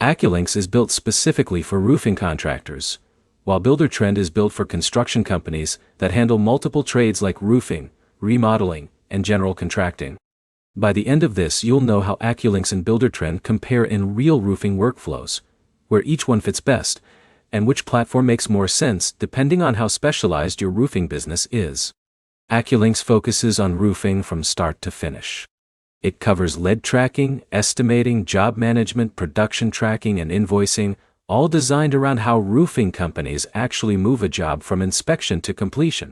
AccuLynx is built specifically for roofing contractors, while Buildertrend is built for construction companies that handle multiple trades like roofing, remodeling, and general contracting. By the end of this, you'll know how AccuLynx and Buildertrend compare in real roofing workflows, where each one fits best, and which platform makes more sense depending on how specialized your roofing business is. AccuLynx focuses on roofing from start to finish. It covers lead tracking, estimating, job management, production tracking, and invoicing, all designed around how roofing companies actually move a job from inspection to completion.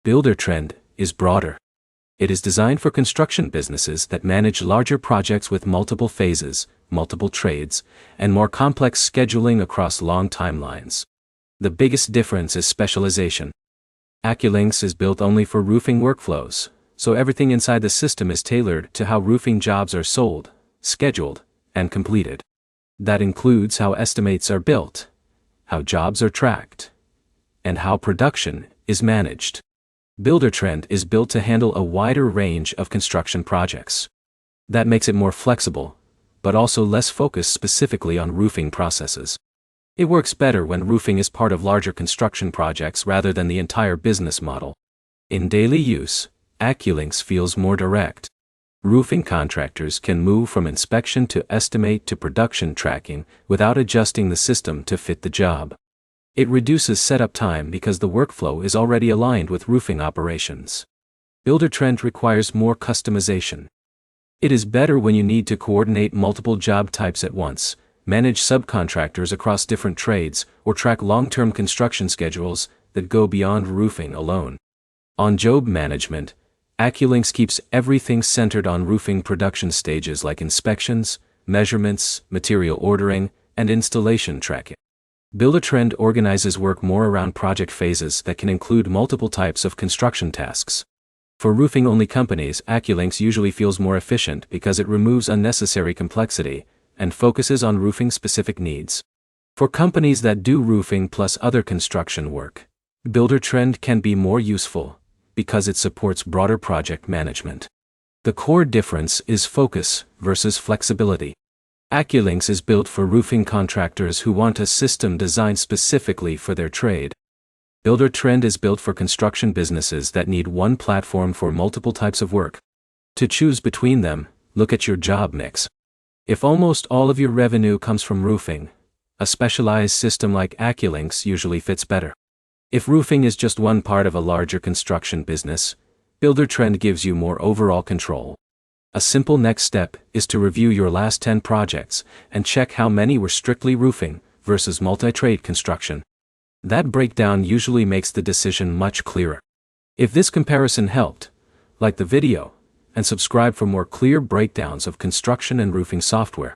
Buildertrend is broader. It is designed for construction businesses that manage larger projects with multiple phases, multiple trades, and more complex scheduling across long timelines. The biggest difference is specialization. AccuLynx is built only for roofing workflows, so everything inside the system is tailored to how roofing jobs are sold, scheduled, and completed. That includes how estimates are built, how jobs are tracked, and how production is managed. Buildertrend is built to handle a wider range of construction projects. That makes it more flexible, but also less focused specifically on roofing processes. It works better when roofing is part of larger construction projects rather than the entire business model. In daily use, AccuLynx feels more direct. Roofing contractors can move from inspection to estimate to production tracking without adjusting the system to fit the job. It reduces setup time because the workflow is already aligned with roofing operations. Buildertrend requires more customization. It is better when you need to coordinate multiple job types at once, manage subcontractors across different trades, or track long-term construction schedules that go beyond roofing alone. On job management, AccuLynx keeps everything centered on roofing production stages like inspections, measurements, material ordering, and installation tracking. Buildertrend organizes work more around project phases that can include multiple types of construction tasks. For roofing-only companies, AccuLynx usually feels more efficient because it removes unnecessary complexity and focuses on roofing-specific needs. For companies that do roofing plus other construction work, Buildertrend can be more useful because it supports broader project management. The core difference is focus versus flexibility. AccuLynx is built for roofing contractors who want a system designed specifically for their trade. Buildertrend is built for construction businesses that need one platform for multiple types of work. To choose between them, look at your job mix. If almost all of your revenue comes from roofing, a specialized system like AccuLynx usually fits better. If roofing is just one part of a larger construction business, Buildertrend gives you more overall control. A simple next step is to review your last 10 projects and check how many were strictly roofing versus multi-trade construction. That breakdown usually makes the decision much clearer. If this comparison helped, like the video and subscribe for more clear breakdowns of construction and roofing software.